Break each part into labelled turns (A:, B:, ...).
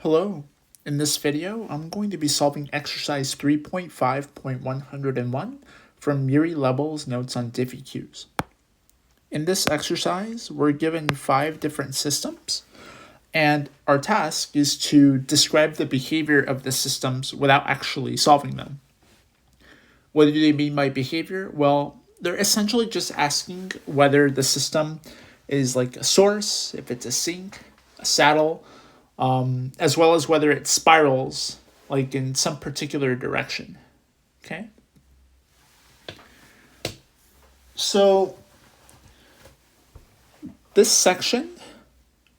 A: Hello. In this video, I'm going to be solving exercise 3.5.101 from Jiří Lebel's notes on Diffy Qs. In this exercise, we're given 5 different systems, and our task is to describe the behavior of the systems without actually solving them. What do they mean by behavior? Well, they're essentially just asking whether the system is like a source, if it's a sink, a saddle, as well as whether it spirals like in some particular direction. Okay. So this section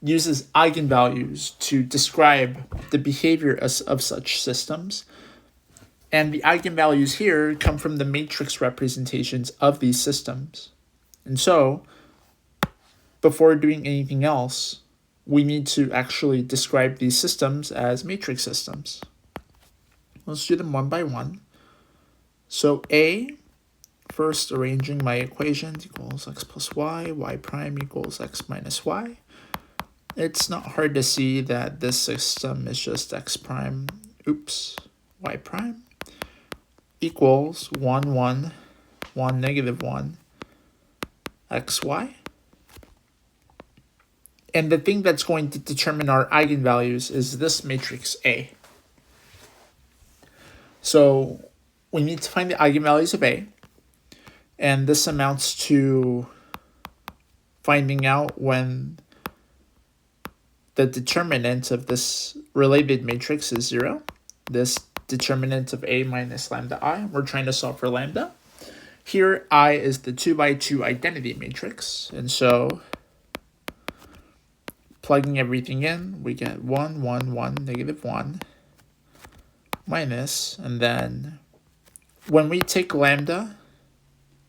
A: uses eigenvalues to describe the behavior of such systems. And the eigenvalues here come from the matrix representations of these systems. And so, before doing anything else, we need to actually describe these systems as matrix systems. Let's do them one by one. So A, first arranging my equations, equals x plus y prime equals x minus y. It's not hard to see that this system is just x prime, y prime, equals 1, 1, 1, negative 1, xy. And the thing that's going to determine our eigenvalues is this matrix A. So we need to find the eigenvalues of A. And this amounts to finding out when the determinant of this related matrix is 0. This determinant of A minus lambda I. We're trying to solve for lambda. Here, I is the 2 by 2 identity matrix. And so plugging everything in, we get 1, 1, 1, negative 1, minus, and then when we take lambda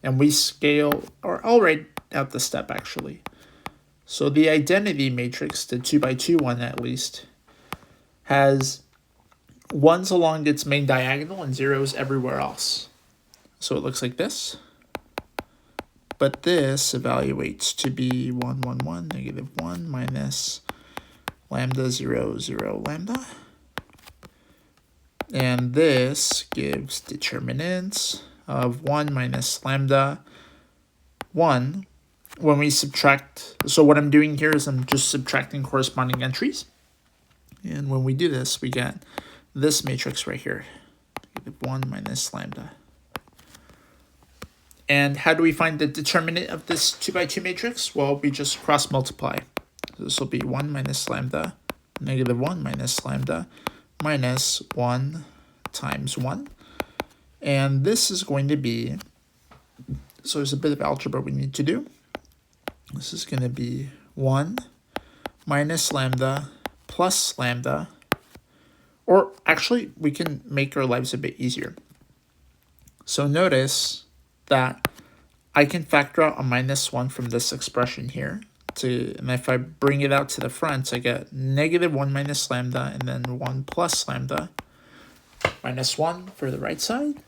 A: and we scale, or I'll write out the step actually. So the identity matrix, the 2 by 2 one at least, has 1s along its main diagonal and 0s everywhere else. So it looks like this. But this evaluates to be 1, 1, 1, negative 1, minus lambda 0, 0, lambda. And this gives determinants of 1 minus lambda 1 when we subtract. So what I'm doing here is I'm just subtracting corresponding entries. And when we do this, we get this matrix right here, negative 1 minus lambda. And how do we find the determinant of this 2 by 2 matrix? Well, we just cross multiply. So this will be 1 minus lambda, negative 1 minus lambda, minus 1 times 1. And this is going to be, so there's a bit of algebra we need to do. This is going to be 1 minus lambda plus lambda. Or actually, we can make our lives a bit easier. So notice that I can factor out a minus 1 from this expression here. And if I bring it out to the front, I get negative 1 minus lambda and then 1 plus lambda minus 1 for the right side.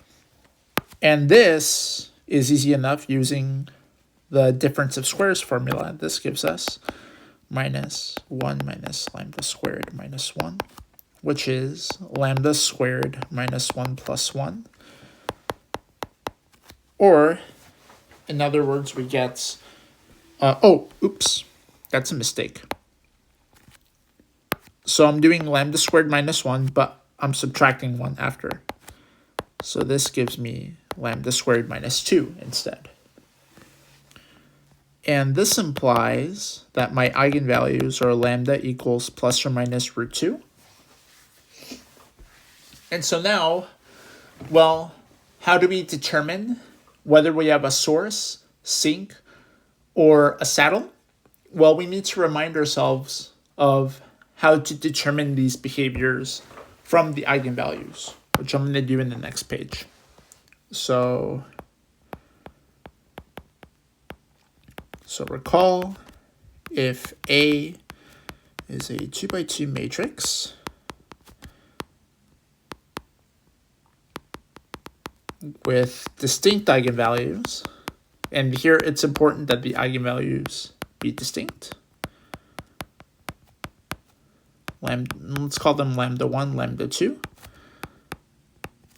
A: And this is easy enough using the difference of squares formula. This gives us minus 1 minus lambda squared minus 1, which is lambda squared minus 1 plus 1. Or, in other words, we get, that's a mistake. So I'm doing lambda squared minus 1, but I'm subtracting 1 after. So this gives me lambda squared minus 2 instead. And this implies that my eigenvalues are lambda equals plus or minus root 2. And so now, well, how do we determine whether we have a source, sink, or a saddle? Well, we need to remind ourselves of how to determine these behaviors from the eigenvalues, which I'm going to do in the next page. So recall, if A is a 2 by 2 matrix, with distinct eigenvalues, and here it's important that the eigenvalues be distinct. let's call them lambda 1, lambda 2.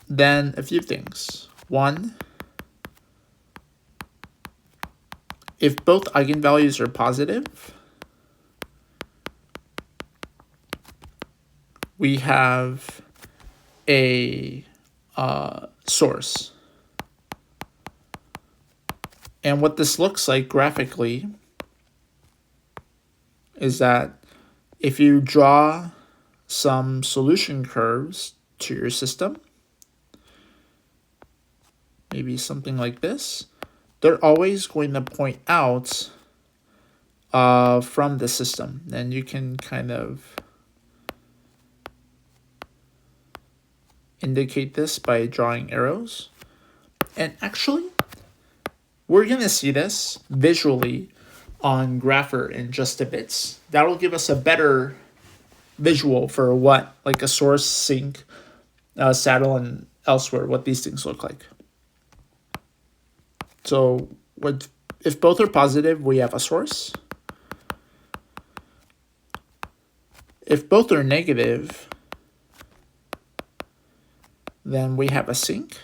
A: Then a few things. One, if both eigenvalues are positive, we have a source. And what this looks like graphically is that if you draw some solution curves to your system, maybe something like this, they're always going to point out from the system. And you can kind of indicate this by drawing arrows. And actually, we're going to see this visually on Grapher in just a bit. That'll give us a better visual for what, like a source, sink, saddle, and elsewhere, what these things look like. So if both are positive, we have a source. If both are negative, then we have a sink.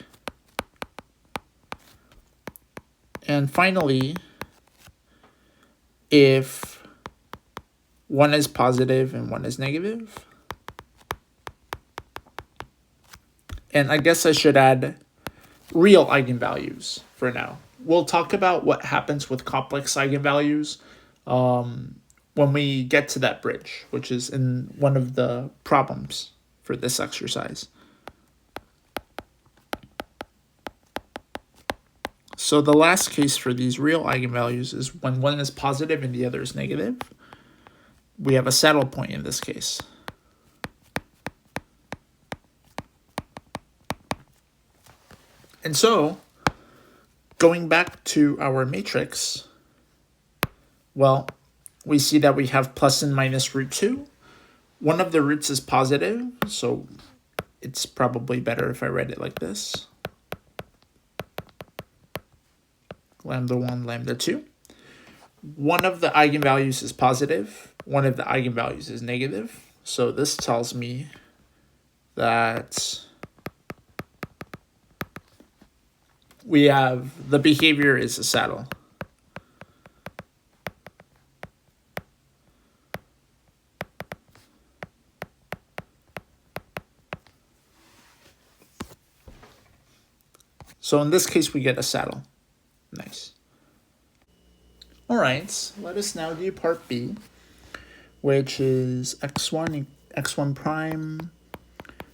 A: And finally, if one is positive and one is negative, and I guess I should add real eigenvalues for now. We'll talk about what happens with complex eigenvalues when we get to that bridge, which is in one of the problems for this exercise. So the last case for these real eigenvalues is when one is positive and the other is negative. We have a saddle point in this case. And so, going back to our matrix, well, we see that we have plus and minus root 2. One of the roots is positive, so it's probably better if I read it like this. Lambda 1, lambda 2. One of the eigenvalues is positive. One of the eigenvalues is negative. So this tells me that we have the behavior is a saddle. So in this case, we get a saddle. Nice. All right, let us now do part B, which is x1 prime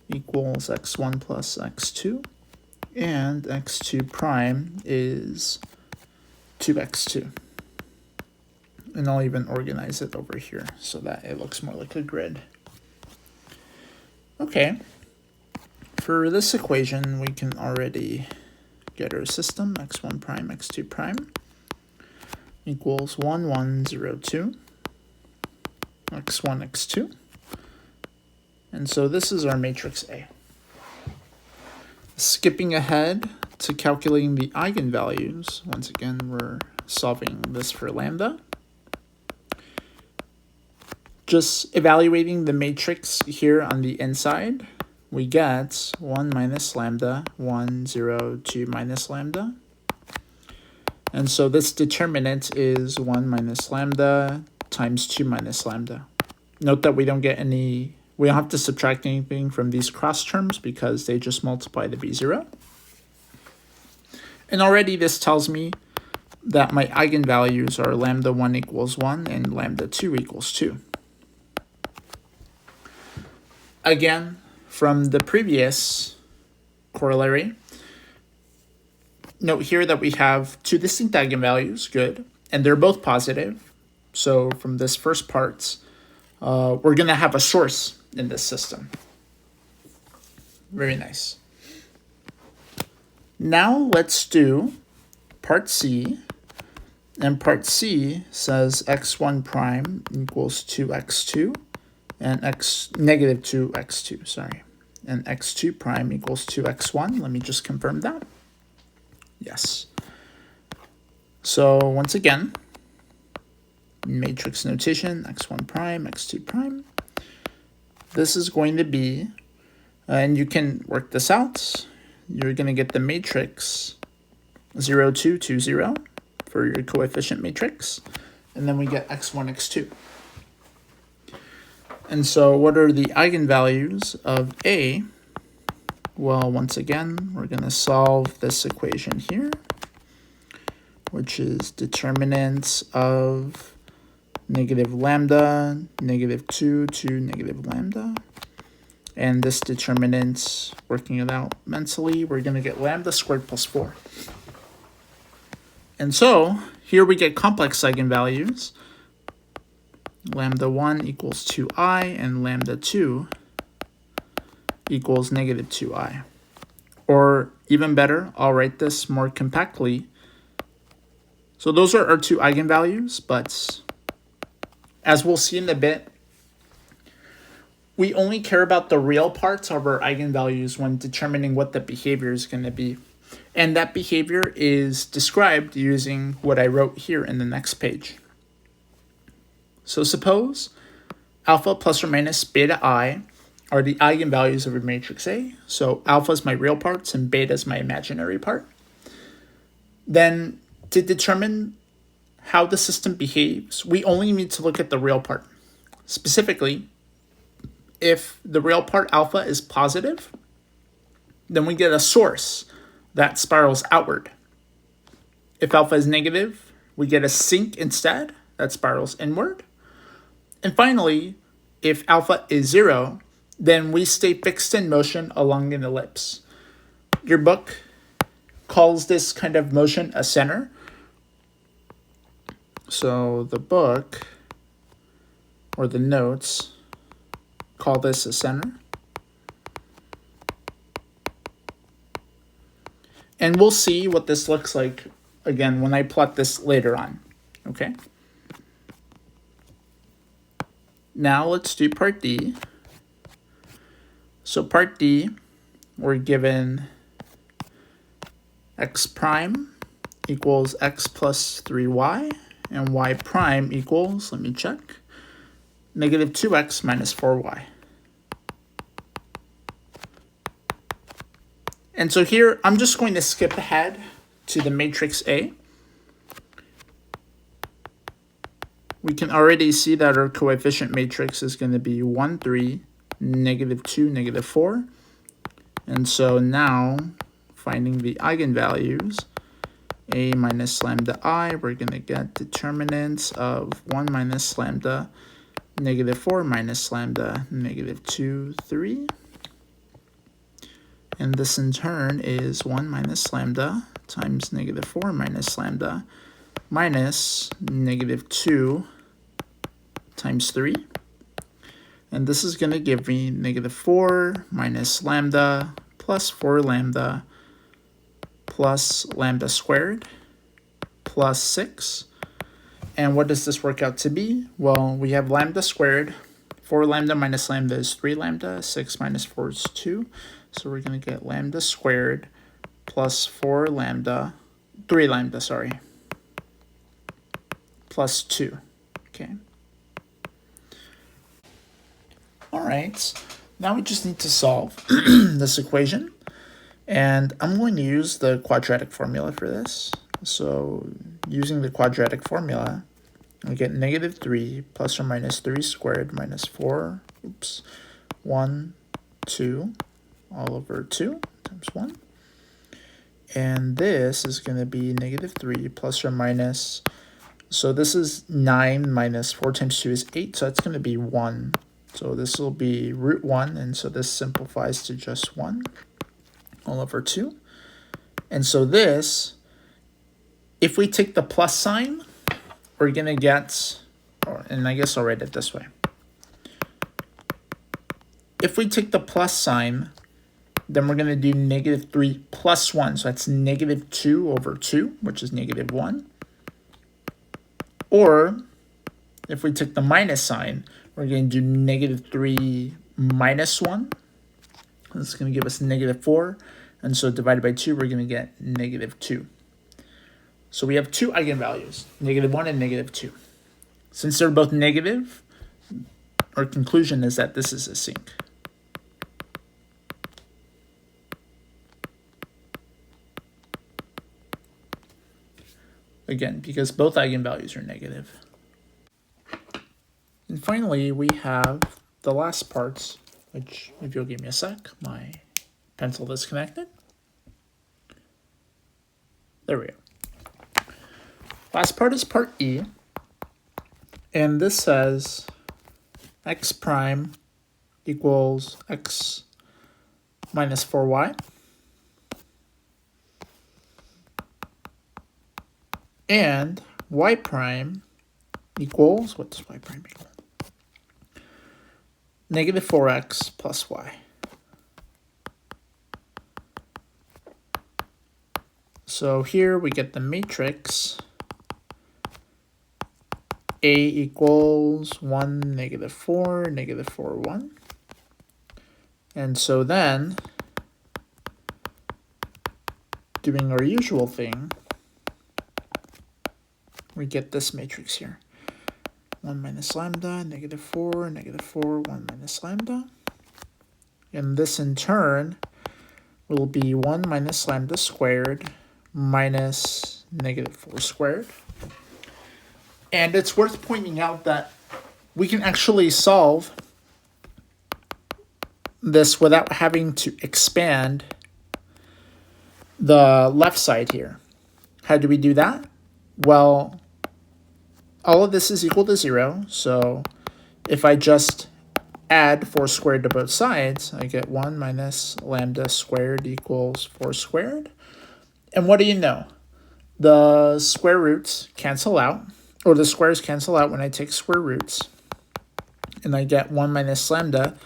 A: equals x1 plus x2, and x2 prime is 2x2. And I'll even organize it over here so that it looks more like a grid. Okay, for this equation, we can already get our system, x1 prime, x2 prime equals 1, 1, 0, 2, x1, x2. And so this is our matrix A. Skipping ahead to calculating the eigenvalues, once again, we're solving this for lambda. Just evaluating the matrix here on the inside, we get 1 minus lambda, 1, 0, 2 minus lambda. And so this determinant is 1 minus lambda times 2 minus lambda. Note that we don't have to subtract anything from these cross terms because they just multiply the b0. And already this tells me that my eigenvalues are lambda 1 equals 1 and lambda 2 equals 2. Again, from the previous corollary, note here that we have two distinct eigenvalues, good, and they're both positive. So from this first part, we're going to have a source in this system. Very nice. Now let's do part C. And part C says x1 prime equals 2x2 and negative 2x2, sorry. And x2 prime equals 2x1. Let me just confirm that. Yes. So once again, matrix notation, x1 prime, x2 prime. this is going to be, and you can work this out, you're going to get the matrix 0, 2, 2, 0 for your coefficient matrix, and then we get x1, x2. And so what are the eigenvalues of A? Well, once again, we're going to solve this equation here, which is determinants of negative lambda, negative 2 to negative lambda. And this determinant, working it out mentally, we're going to get lambda squared plus 4. And so here we get complex eigenvalues. Lambda 1 equals 2i, and lambda 2 equals negative 2i. Or even better, I'll write this more compactly. So those are our two eigenvalues, but as we'll see in a bit, we only care about the real parts of our eigenvalues when determining what the behavior is going to be. And that behavior is described using what I wrote here in the next page. So suppose alpha plus or minus beta I are the eigenvalues of a matrix A. So alpha is my real parts and beta is my imaginary part. Then to determine how the system behaves, we only need to look at the real part. Specifically, if the real part alpha is positive, then we get a source that spirals outward. If alpha is negative, we get a sink instead that spirals inward. And finally, if alpha is 0, then we stay fixed in motion along an ellipse. Your book calls this kind of motion a center. So the book, or the notes, call this a center. And we'll see what this looks like, again, when I plot this later on, okay? Now let's do part D. So part D, we're given x prime equals x plus 3y, and y prime equals, let me check, negative 2x minus 4y. And so here, I'm just going to skip ahead to the matrix A. We can already see that our coefficient matrix is going to be 1, 3, negative 2, negative 4. And so now, finding the eigenvalues, A minus lambda I, we're going to get determinants of 1 minus lambda, negative 4 minus lambda, negative 2, 3. And this in turn is 1 minus lambda times negative 4 minus lambda minus negative 2 times 3. And this is going to give me negative 4 minus lambda plus 4 lambda plus lambda squared plus 6. And what does this work out to be? Well, we have lambda squared. 4 lambda minus lambda is 3 lambda. 6 minus 4 is 2. So we're going to get lambda squared plus 4 lambda, 3 lambda, sorry, plus 2, okay? All right, now we just need to solve this equation. And I'm going to use the quadratic formula for this. So using the quadratic formula, we get negative 3 plus or minus 3 squared minus 4, 1, 2, all over 2 times 1. And this is going to be negative 3 plus or minus, so this is 9 minus 4 times 2 is 8, so it's going to be 1. So this will be root 1, and so this simplifies to just 1 all over 2. And so this, if we take the plus sign, we're going to get, and I guess I'll write it this way. If we take the plus sign, then we're going to do negative 3 plus 1. So that's negative 2 over 2, which is negative 1. Or if we take the minus sign, we're going to do negative 3 minus 1. This is going to give us negative 4. And so divided by 2, we're going to get negative 2. So we have two eigenvalues, negative 1 and negative 2. Since they're both negative, our conclusion is that this is a sink. Again, because both eigenvalues are negative. And finally, we have the last parts, which, if you'll give me a sec, my pencil disconnected. There we go. Last part is part E. And this says x prime equals x minus 4y. And y prime equals, what does y prime equal? Negative 4x plus y. So here we get the matrix A equals 1, negative 4, negative 4, 1. And so then, doing our usual thing, we get this matrix here. 1 minus lambda, negative 4, negative 4, 1 minus lambda. And this in turn will be 1 minus lambda squared minus negative 4 squared. And it's worth pointing out that we can actually solve this without having to expand the left side here. How do we do that? Well, all of this is equal to 0, so if I just add 4 squared to both sides, I get 1 minus lambda squared equals 4 squared. And what do you know? The square roots cancel out, or the squares cancel out when I take square roots, and I get 1 minus lambda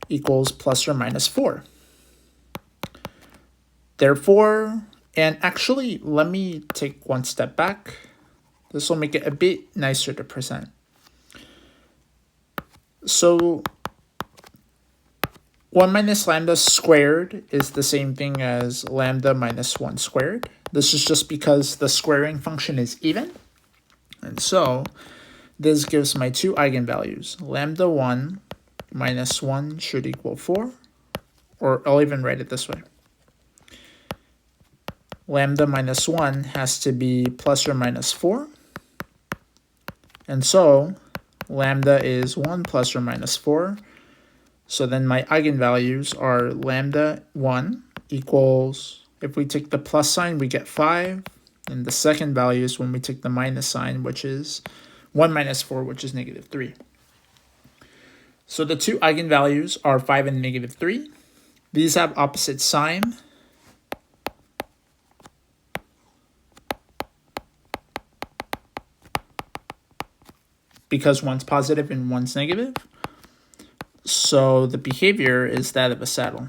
A: equals plus or minus 4. Therefore, and actually, let me take one step back. This will make it a bit nicer to present. So 1 minus lambda squared is the same thing as lambda minus 1 squared. This is just because the squaring function is even. And so this gives my two eigenvalues. Lambda 1 minus 1 should equal 4. Or I'll even write it this way. Lambda minus 1 has to be plus or minus 4. And so lambda is 1 plus or minus 4. So then my eigenvalues are lambda 1 equals, if we take the plus sign, we get 5. And the second value is when we take the minus sign, which is 1 minus 4, which is negative 3. So the two eigenvalues are 5 and negative 3. These have opposite sign. Because one's positive and one's negative. So the behavior is that of a saddle.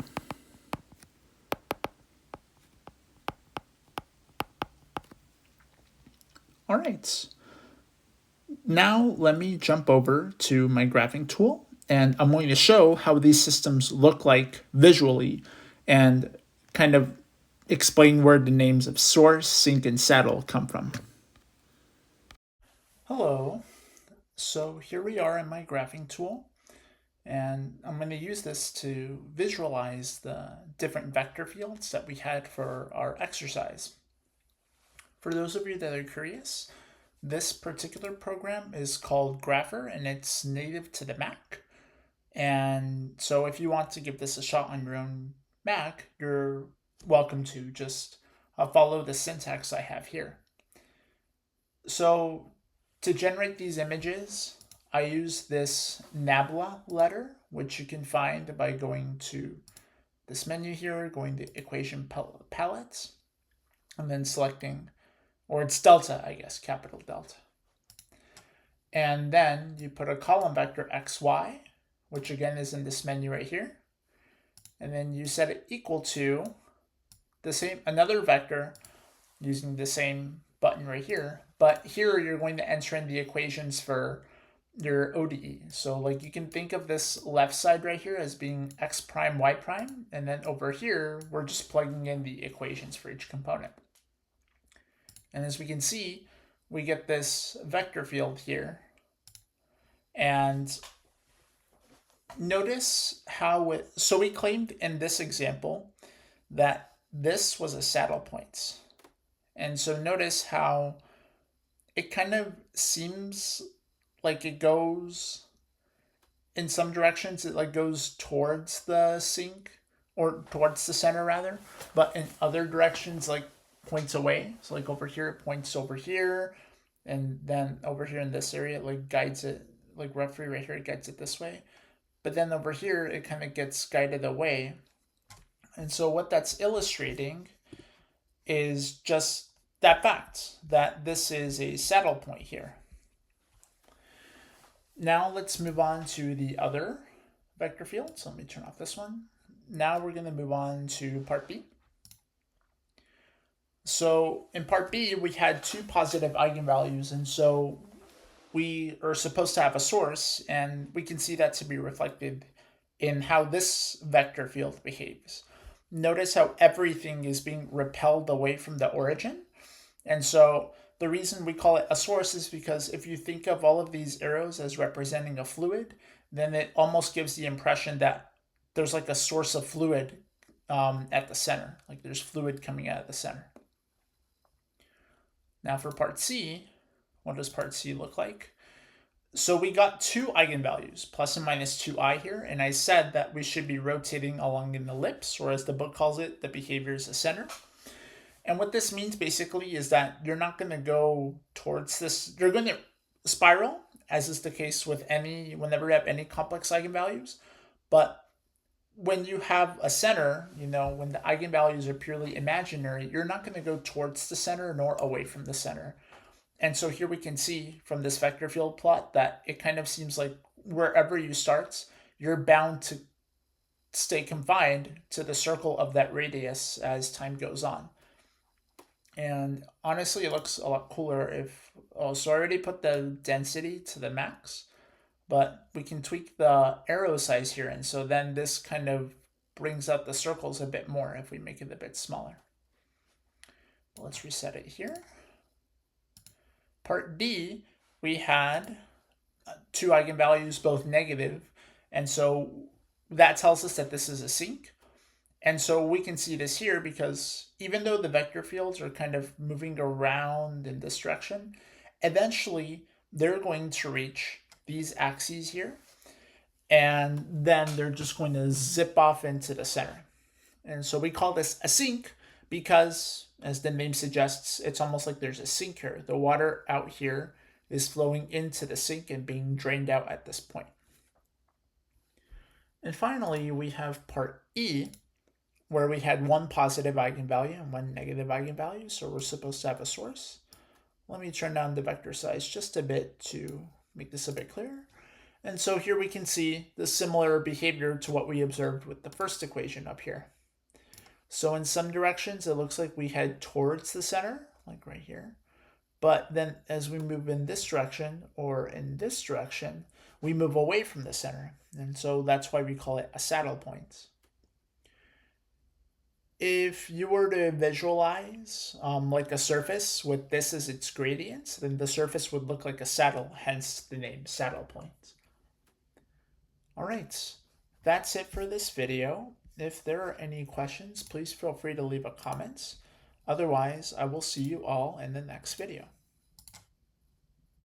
A: All right. Now let me jump over to my graphing tool, and I'm going to show how these systems look like visually and kind of explain where the names of source, sink, and saddle come from. Hello. So here we are in my graphing tool, and I'm going to use this to visualize the different vector fields that we had for our exercise. For those of you that are curious, this particular program is called Grapher, and it's native to the Mac. And so if you want to give this a shot on your own Mac, you're welcome to just follow the syntax I have here. So to generate these images, I use this Nabla letter, which you can find by going to this menu here, going to equation palettes, and then selecting, or it's delta, I guess, capital delta. And then you put a column vector xy, which again is in this menu right here. And then you set it equal to the same, another vector using the same button right here. But here you're going to enter in the equations for your ODE. So like you can think of this left side right here as being x prime, y prime. And then over here, we're just plugging in the equations for each component. And as we can see, we get this vector field here. And Notice how so we claimed in this example that this was a saddle point. And so notice how it kind of seems like it goes in some directions, it like goes towards the sink, or towards the center rather, but in other directions like points away. So like over here it points over here, and then over here in this area it like guides it, like roughly right here it guides it this way. But then over here it kind of gets guided away. And so what that's illustrating is just that fact that this is a saddle point here. Now let's move on to the other vector field. So let me turn off this one. Now we're going to move on to part B. So in part B, we had two positive eigenvalues, and so we are supposed to have a source, and we can see that to be reflected in how this vector field behaves. Notice how everything is being repelled away from the origin. And so the reason we call it a source is because if you think of all of these arrows as representing a fluid, then it almost gives the impression that there's like a source of fluid at the center, like there's fluid coming out of the center. Now for part C, what does part C look like? So we got two eigenvalues, plus and minus 2i here, and I said that we should be rotating along an ellipse, or as the book calls it, the behavior is a center. And what this means basically is that you're not going to go towards this, you're going to spiral, as is the case with whenever you have any complex eigenvalues. But when you have a center, when the eigenvalues are purely imaginary, you're not going to go towards the center nor away from the center. And so here we can see from this vector field plot that it kind of seems like wherever you start, you're bound to stay confined to the circle of that radius as time goes on. And honestly, it looks a lot cooler if, so I already put the density to the max, but we can tweak the arrow size here. And so then this kind of brings out the circles a bit more if we make it a bit smaller. Let's reset it here. Part D, we had two eigenvalues, both negative, and so that tells us that this is a sink. And so we can see this here because even though the vector fields are kind of moving around in this direction, eventually they're going to reach these axes here, and then they're just going to zip off into the center. And so we call this a sink because, as the name suggests, it's almost like there's a sink here. The water out here is flowing into the sink and being drained out at this point. And finally, we have part E, where we had one positive eigenvalue and one negative eigenvalue, so we're supposed to have a source. Let me turn down the vector size just a bit to make this a bit clearer. And so here we can see the similar behavior to what we observed with the first equation up here. So in some directions, it looks like we head towards the center, like right here. But then as we move in this direction or in this direction, we move away from the center. And so that's why we call it a saddle point. If you were to visualize like a surface with this as its gradient, then the surface would look like a saddle, hence the name saddle point. All right, that's it for this video. If there are any questions, please feel free to leave a comment. Otherwise, I will see you all in the next video.